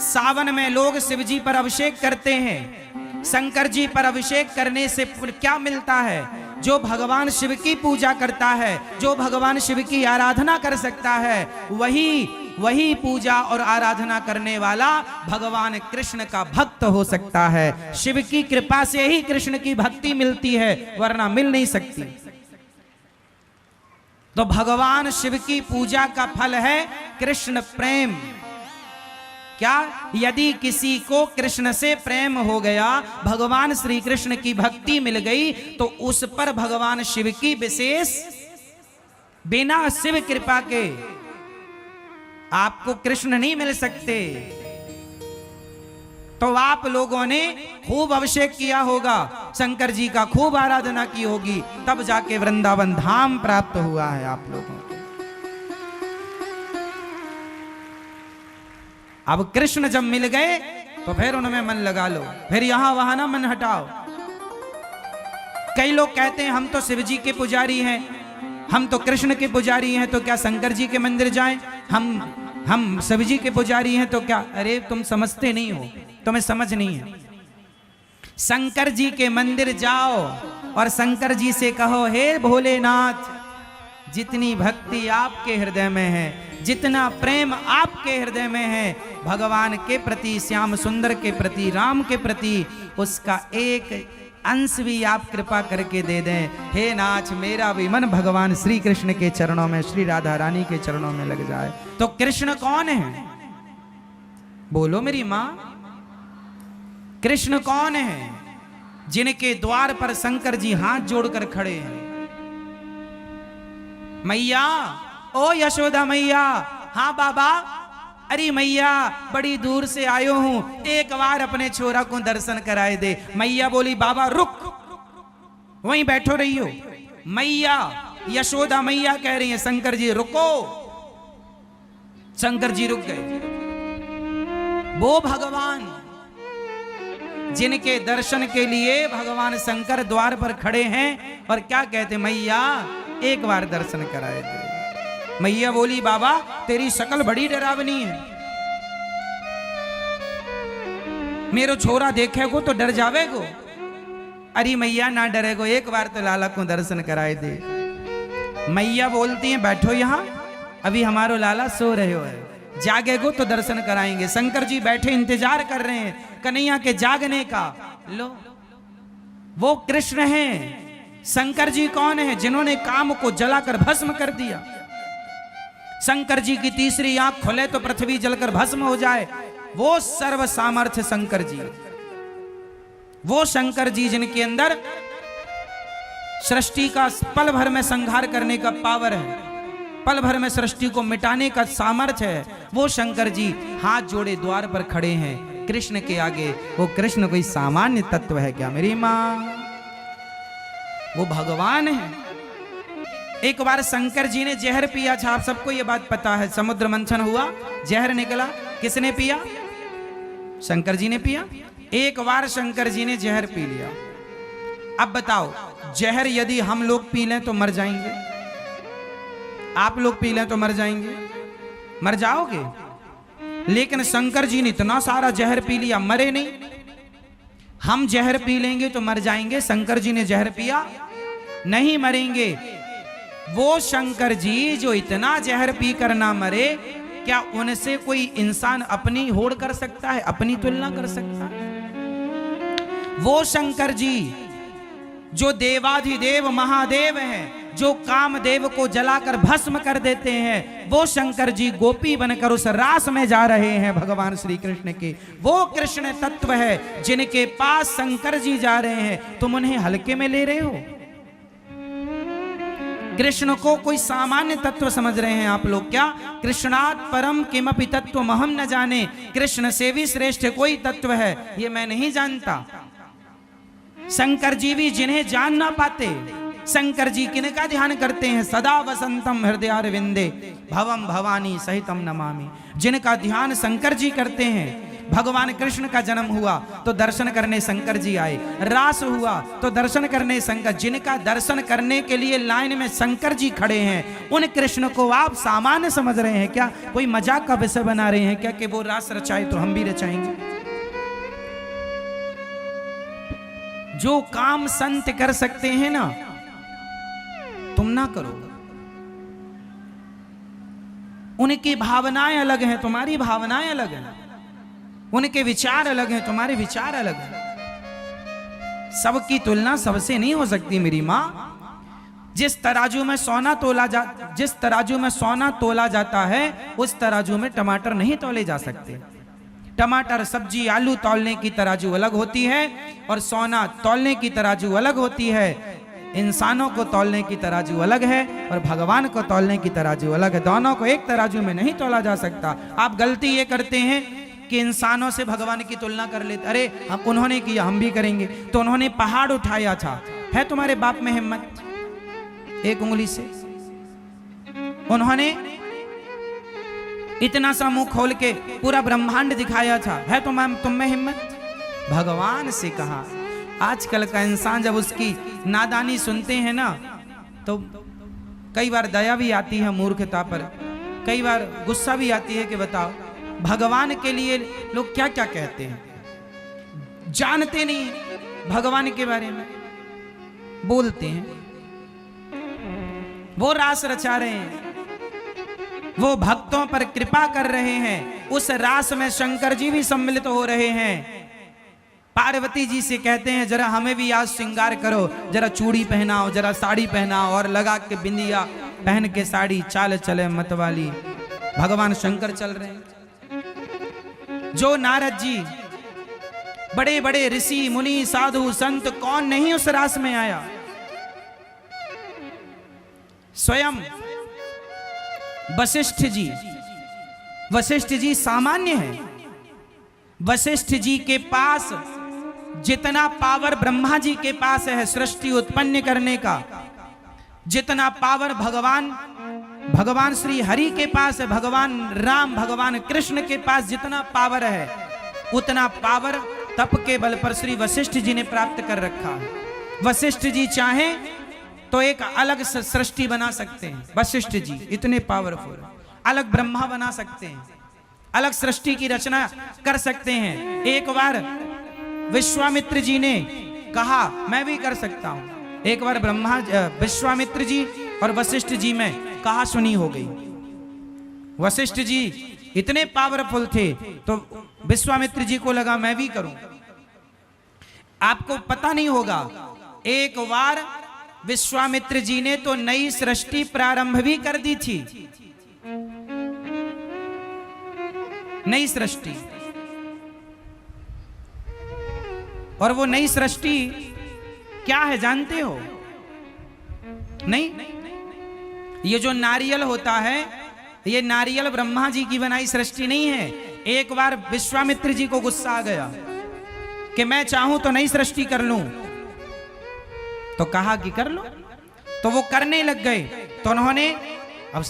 सावन में लोग शिव जी पर अभिषेक करते हैं। शंकर जी पर अभिषेक करने से क्या मिलता है? जो भगवान शिव की पूजा करता है, जो भगवान शिव की आराधना कर सकता है, वही पूजा और आराधना करने वाला भगवान कृष्ण का भक्त हो सकता है। शिव की कृपा से ही कृष्ण की भक्ति मिलती है, वरना मिल नहीं सकती। तो भगवान शिव की पूजा का फल है कृष्ण प्रेम। क्या? यदि किसी को कृष्ण से प्रेम हो गया, भगवान श्री कृष्ण की भक्ति मिल गई, तो उस पर भगवान शिव की विशेष, बिना शिव कृपा के आपको कृष्ण नहीं मिल सकते। तो आप लोगों ने खूब अभिषेक किया होगा, शंकर जी का खूब आराधना की होगी, तब जाके वृंदावन धाम प्राप्त हुआ है आप लोगों को। अब कृष्ण जब मिल गए तो फिर उनमें मन लगा लो, फिर यहां वहां ना मन हटाओ। कई लोग कहते हैं हम तो शिव जी के पुजारी हैं, हम तो कृष्ण के पुजारी हैं, तो क्या शंकर जी के मंदिर जाएं? हम शिव जी के पुजारी हैं तो क्या? अरे तुम समझते नहीं हो, तुम्हें समझ नहीं है। शंकर जी के मंदिर जाओ और शंकर जी से कहो, हे भोलेनाथ, जितनी भक्ति आपके हृदय में है, जितना प्रेम आपके हृदय में है भगवान के प्रति, श्याम सुंदर के प्रति, राम के प्रति, उसका एक अंश भी आप कृपा करके दे दें। हे नाथ, मेरा भी मन भगवान श्री कृष्ण के चरणों में, श्री राधा रानी के चरणों में लग जाए। तो कृष्ण कौन है? बोलो मेरी मां, कृष्ण कौन है? जिनके द्वार पर शंकर जी हाथ जोड़कर खड़े हैं। मैया, ओ यशोदा मैया। हाँ बाबा। अरे मैया, बड़ी दूर से आयो हूं, एक बार अपने छोरा को दर्शन कराए दे। मैया बोली, बाबा रुक, वहीं बैठो रही हो। मैया, यशोदा मैया कह रही है, शंकर जी रुको। शंकर जी रुक गए। वो भगवान जिनके दर्शन के लिए भगवान शंकर द्वार पर खड़े हैं और क्या कहते, मैया एक बार दर्शन कराए दे। मैया बोली, बाबा तेरी शकल बड़ी डरावनी है, मेरो छोरा देखेगो तो डर जावेगो। अरे मैया ना डरेगो, एक बार तो लाला को दर्शन कराए दे। मैया बोलती हैं, बैठो यहां, अभी हमारो लाला सो रहे हो है, जागेगो तो दर्शन कराएंगे। शंकर जी बैठे इंतजार कर रहे हैं कन्हैया के जागने का। लो, वो कृष्ण हैं। शंकर जी कौन है? जिन्होंने काम को जलाकर भस्म कर दिया। शंकर जी की तीसरी आंख खुले तो पृथ्वी जलकर भस्म हो जाए, वो सर्व सामर्थ्य शंकर जी। वो शंकर जी जिनके अंदर सृष्टि का पल भर में संहार करने का पावर है, पल भर में सृष्टि को मिटाने का सामर्थ्य है, वो शंकर जी हाथ जोड़े द्वार पर खड़े हैं कृष्ण के आगे। वो कृष्ण कोई सामान्य तत्व है क्या मेरी मां? वो भगवान है। एक बार शंकर जी ने जहर पिया था, आप सबको ये बात पता है। समुद्र मंथन हुआ, जहर निकला, किसने पिया? शंकर जी ने पिया। एक बार शंकर जी ने जहर पी लिया। अब बताओ, जहर यदि हम लोग पी लें तो मर जाएंगे? आप लोग पी लें तो मर जाएंगे? मर जाओगे। लेकिन शंकर जी ने इतना सारा जहर पी लिया, मरे नहीं। हम जहर पी लेंगे तो मर जाएंगे, शंकर जी ने जहर पिया, नहीं मरेंगे। वो शंकर जी जो इतना जहर पी कर ना मरे, क्या उनसे कोई इंसान अपनी होड़ कर सकता है, अपनी तुलना कर सकता है? वो शंकर जी जो देवाधिदेव महादेव हैं, जो कामदेव को जलाकर भस्म कर देते हैं, वो शंकर जी गोपी बनकर उस रास में जा रहे हैं भगवान श्री कृष्ण के। वो कृष्ण तत्व है जिनके पास शंकर जी जा रहे हैं, तुम उन्हें हल्के में ले रहे हो। कृष्ण को कोई सामान्य तत्व समझ रहे हैं आप लोग क्या? कृष्णात् परम किमपि तत्व महम न जाने। कृष्ण से भी श्रेष्ठ कोई तत्व है ये मैं नहीं जानता। शंकर जी भी जिन्हें जान ना पाते, शंकर जी किनका ध्यान करते हैं? सदा वसंतम हृदयारविंदे भवम भवानी सहितम नमामि। जिनका ध्यान शंकर जी करते हैं भगवान कृष्ण का जन्म हुआ तो दर्शन करने शंकर जी आए, रास हुआ तो दर्शन करने शंकर, जिनका दर्शन करने के लिए लाइन में शंकर जी खड़े हैं, उन कृष्ण को आप सामान्य समझ रहे हैं क्या? कोई मजाक का विषय बना रहे हैं क्या कि वो रास रचाए तो हम भी रचाएंगे? जो काम संत कर सकते हैं ना, तुम ना करो। उनकी भावनाएं अलग हैं, तुम्हारी भावनाएं अलग हैं। उनके विचार अलग हैं, तुम्हारे विचार अलग हैं। सबकी तुलना सबसे नहीं हो सकती मेरी मां। जिस तराजू में सोना तोला जाता है, उस तराजू में टमाटर नहीं तोले जा सकते। टमाटर, सब्जी, आलू तौलने की तराजू अलग होती है और सोना तौलने की तराजू अलग होती है। इंसानों को तौलने की तराजू अलग है और भगवान को तौलने की तराजू अलग है। दोनों को एक तराजू में नहीं तौला जा सकता। आप गलती ये करते हैं कि इंसानों से भगवान की तुलना कर लेते। अरे हम, उन्होंने किया हम भी करेंगे। तो उन्होंने पहाड़ उठाया था, है तुम्हारे बाप में हिम्मत? एक उंगली से उन्होंने इतना सा मुंह खोल के पूरा ब्रह्मांड दिखाया था, है तुम में हिम्मत? भगवान से कहा। आजकल का इंसान जब उसकी नादानी सुनते हैं ना, तो कई बार दया भी आती है मूर्खता पर, कई बार गुस्सा भी आती है कि बताओ भगवान के लिए लोग क्या क्या कहते हैं, जानते नहीं भगवान के बारे में, बोलते हैं। वो रास रचा रहे हैं, वो भक्तों पर कृपा कर रहे हैं। उस रास में शंकर जी भी सम्मिलित हो रहे हैं। पार्वती जी से कहते हैं जरा हमें भी आज श्रृंगार करो, जरा चूड़ी पहनाओ, जरा साड़ी पहनाओ, और लगा के बिंदिया पहन के साड़ी, चाल चले मतवाली। भगवान शंकर चल रहे हैं। जो नारद जी, बड़े बड़े ऋषि मुनि साधु संत, कौन नहीं उस रास में आया? स्वयं वशिष्ठ जी सामान्य है। वशिष्ठ जी के पास जितना पावर ब्रह्मा जी के पास है सृष्टि उत्पन्न करने का, जितना पावर भगवान श्री हरि के पास है, भगवान राम, भगवान कृष्ण के पास जितना पावर है, उतना पावर तप के बल पर श्री वशिष्ठ जी ने प्राप्त कर रखा है। वशिष्ठ जी चाहें तो एक अलग सृष्टि बना सकते हैं। वशिष्ठ जी इतने पावरफुल, अलग ब्रह्मा बना सकते हैं, अलग सृष्टि की रचना कर सकते हैं। एक बार विश्वामित्र जी ने कहा मैं भी कर सकता हूं। एक बार विश्वामित्र जी और वशिष्ठ जी में कहा सुनी हो गई। वशिष्ठ जी इतने पावरफुल थे तो विश्वामित्र जी को लगा मैं भी करूं। आपको पता नहीं होगा, एक बार विश्वामित्र जी ने तो नई सृष्टि प्रारंभ भी कर दी थी। नई सृष्टि, और वो नई सृष्टि क्या है जानते हो? नहीं, ये जो नारियल होता है, ये नारियल ब्रह्मा जी की बनाई सृष्टि नहीं है। एक बार विश्वामित्र जी को गुस्सा आ गया कि मैं चाहूं तो नई सृष्टि कर लूं, तो कहा कि कर लो। तो वो करने लग गए। तो उन्होंने, अब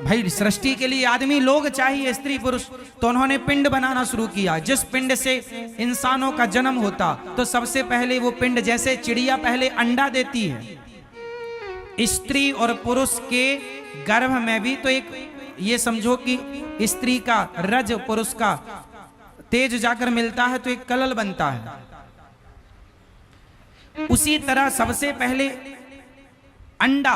भाई सृष्टि के लिए आदमी लोग चाहिए, स्त्री पुरुष, तो उन्होंने पिंड बनाना शुरू किया। जिस पिंड से इंसानों का जन्म होता, तो सबसे पहले वो पिंड, जैसे चिड़िया पहले अंडा देती है, स्त्री और पुरुष के गर्भ में भी तो एक, ये समझो कि स्त्री का रज, पुरुष का तेज जाकर मिलता है तो एक कलल बनता है। उसी तरह सबसे पहले अंडा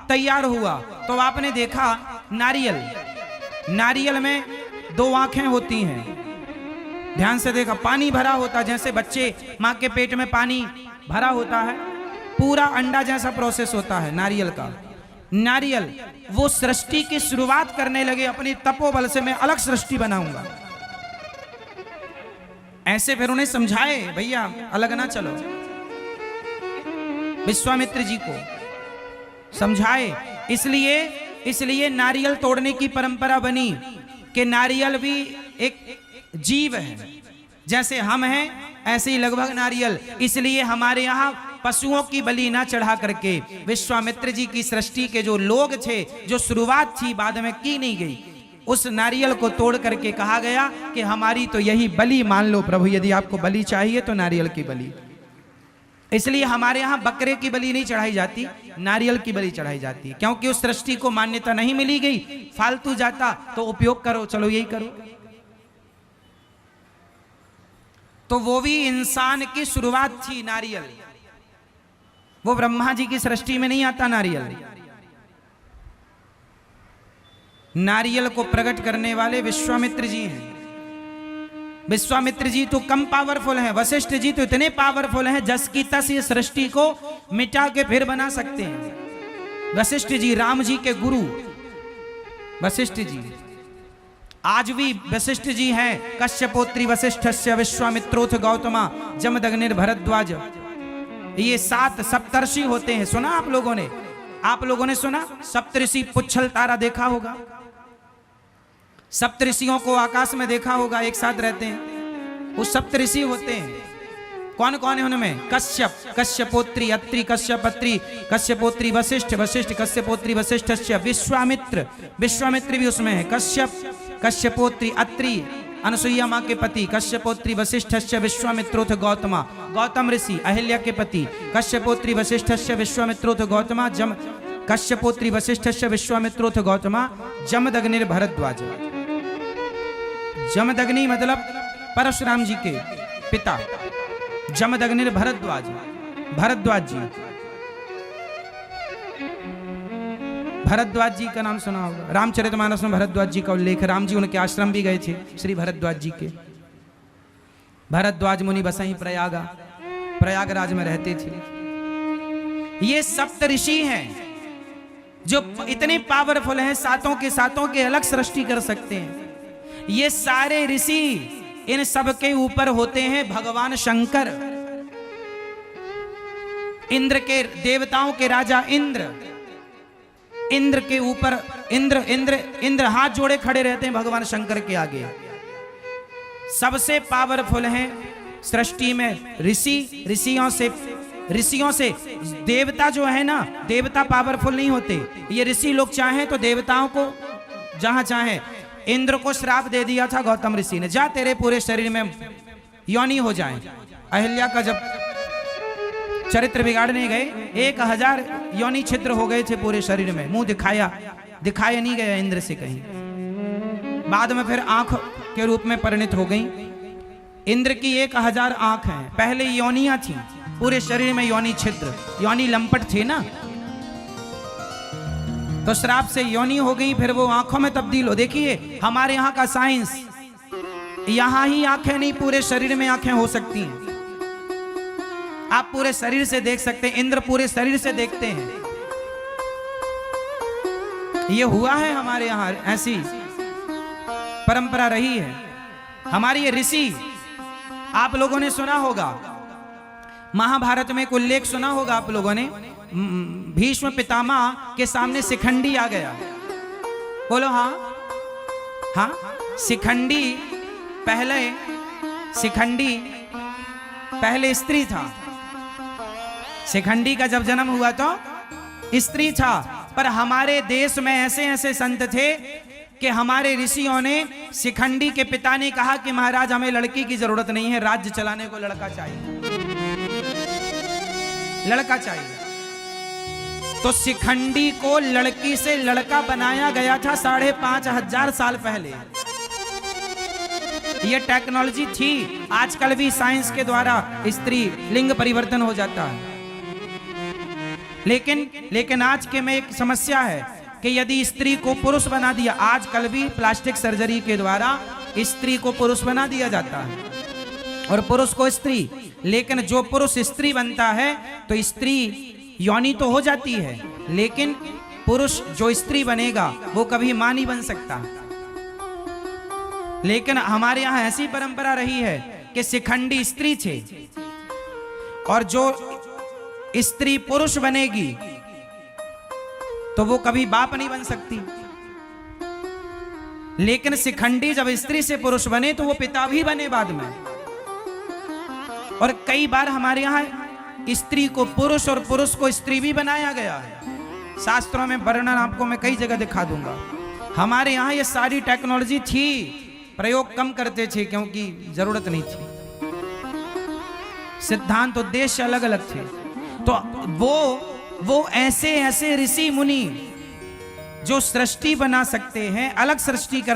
तैयार हुआ। तो आपने देखा नारियल में दो आंखें होती हैं, ध्यान से देखा, पानी भरा होता, जैसे बच्चे मां के पेट में पानी भरा होता है, पूरा अंडा जैसा प्रोसेस होता है नारियल का। नारियल वो सृष्टि की शुरुआत करने लगे, अपनी तपोबल से मैं अलग सृष्टि बनाऊंगा। ऐसे फिर उन्हें समझाए भैया अलग ना चलो, विश्वामित्र जी को समझाए। इसलिए नारियल तोड़ने की परंपरा बनी कि नारियल भी एक जीव है, जैसे हम हैं ऐसे ही लगभग नारियल। इसलिए हमारे यहाँ पशुओं की बलि ना चढ़ा करके विश्वामित्र जी की सृष्टि के जो लोग थे, जो शुरुआत थी बाद में की नहीं गई, उस नारियल को तोड़ करके कहा गया कि हमारी तो यही बलि मान लो प्रभु, यदि आपको बलि चाहिए तो नारियल की बलि। इसलिए हमारे यहाँ बकरे की बलि नहीं चढ़ाई जाती, नारियल की बलि चढ़ाई जाती है, क्योंकि उस सृष्टि को मान्यता नहीं मिली गई। फालतू जाता तो उपयोग करो, चलो यही करो। तो वो भी इंसान की शुरुआत थी नारियल, वो ब्रह्मा जी की सृष्टि में नहीं आता नारियल। नारियल को प्रकट करने वाले विश्वामित्र जी हैं। विश्वामित्र जी तो कम पावरफुल हैं, वशिष्ठ जी तो इतने पावरफुल हैं जस की तस ये सृष्टि को मिटा के फिर बना सकते हैं। वशिष्ठ जी राम जी के गुरु वशिष्ठ जी, आज भी वशिष्ठ जी हैं। कश्यपोत्री वशिष्ठस्य विश्वामित्रोथ गौतमा जमदग्निर भरद्वाज, ये 7 सप्तर्षि होते हैं। सुना आप लोगों ने सुना? सप्तऋषि पुच्छल तारा देखा होगा, सप्तऋषियों को आकाश में देखा होगा, एक साथ रहते हैं। वो सप्तऋषि होते हैं। कौन कौन है उनमें? कश्यप, कश्यपोत्री अत्रि, कश्यपत्री, कश्यपोत्री वशिष्ठ, वशिष्ठ कश्यपोत्री वशिष्ठस्य, विश्वामित्र, विश्वामित्र भी उसमें है। कश्यप, कश्यपोत्री अत्रि अनसुईया माँ के पति, कश्यपोत्री वशिष्ठस्य विश्वामित्रोथ गौतमा, गौतम ऋषि अहिल्या के पति, कश्यपोत्री वशिष्ठस्य विश्वामित्रोथ गौतमा जम, कश्यपोत्री वशिष्ठस्य विश्वामित्रोथ गौतमा जमदग्निर भरद्वाज। जमदग्नि मतलब परशुराम जी के पिता, जमदग्निर भरद्वाज, भरद्वाज जी। भरद्वाज जी का नाम सुना होगा, रामचरितमानस में भरद्वाज जी का उल्लेख है। राम जी उनके आश्रम भी गए थे, श्री भरद्वाज जी के। भरद्वाज मुनि बसई प्रयागराज में रहते थे। ये सप्त ऋषि हैं जो इतने पावरफुल हैं, सातों के अलग सृष्टि कर सकते हैं। ये सारे ऋषि, इन सब के ऊपर होते हैं भगवान शंकर, इंद्र के, देवताओं के राजा इंद्र। इंद्र के ऊपर इंद्र हाथ जोड़े खड़े रहते हैं भगवान शंकर के आगे। सबसे पावरफुल हैं सृष्टि में ऋषि। ऋषियों से देवता जो है ना, देवता पावरफुल नहीं होते। ये ऋषि लोग चाहें तो देवताओं को जहां चाहे, इंद्र को श्राप दे दिया था गौतम ऋषि ने, जा तेरे पूरे शरीर में योनि हो जाए। अहिल्या का जब चरित्र बिगाड़ने गए, 1000 योनि छिद्र हो गए थे पूरे शरीर में, मुंह दिखाया नहीं गया इंद्र से कहीं। बाद में फिर आंख के रूप में परिणित हो गई। इंद्र की 1000 आंख हैं। पहले योनियां थी, पूरे शरीर में योनि छिद्र, योनि लंपट थे ना, तो श्राप से योनि हो गई, फिर वो आंखों में तब्दील हो। देखिए हमारे यहाँ का साइंस, यहां ही आंखें नहीं, पूरे शरीर में आंखें हो सकती हैं। आप पूरे शरीर से देख सकते हैं, इंद्र पूरे शरीर से देखते हैं। ये हुआ है हमारे यहाँ, ऐसी परंपरा रही है हमारी। ये ऋषि, आप लोगों ने सुना होगा, महाभारत में एक उल्लेख सुना होगा आप लोगों ने, भीष्म पितामह के सामने शिखंडी आ गया। बोलो हाँ हाँ। शिखंडी पहले स्त्री था। शिखंडी का जब जन्म हुआ तो स्त्री था, पर हमारे देश में ऐसे संत थे कि हमारे ऋषियों ने, शिखंडी के पिता ने कहा कि महाराज हमें लड़की की जरूरत नहीं है, राज्य चलाने को लड़का चाहिए, लड़का चाहिए। तो शिखंडी को लड़की से लड़का बनाया गया था 5500 साल पहले। यह टेक्नोलॉजी थी। आजकल भी साइंस के द्वारा स्त्री लिंग परिवर्तन हो जाता है, लेकिन आज के में एक समस्या है कि यदि स्त्री को पुरुष बना दिया, आजकल भी प्लास्टिक सर्जरी के द्वारा स्त्री को पुरुष बना दिया जाता है और पुरुष को स्त्री। लेकिन जो पुरुष स्त्री बनता है तो स्त्री योनि तो हो जाती है, लेकिन पुरुष जो स्त्री बनेगा वो कभी मां नहीं बन सकता। लेकिन हमारे यहाँ ऐसी परंपरा रही है कि शिखंडी स्त्री थे और जो स्त्री पुरुष बनेगी तो वो कभी बाप नहीं बन सकती। लेकिन शिखंडी जब स्त्री से पुरुष बने तो वो पिता भी बने बाद में। और कई बार हमारे यहाँ स्त्री को पुरुष और पुरुष को स्त्री भी बनाया गया है। शास्त्रों में वर्णन आपको मैं कई जगह दिखा दूंगा। हमारे यहाँ ये सारी टेक्नोलॉजी थी, प्रयोग कम करते थे क्योंकि जरूरत नहीं थी। सिद्धांत उद्देश्य अलग अलग थे। तो वो ऐसे ऐसे ऋषि मुनि जो सृष्टि बना सकते हैं, अलग सृष्टि कर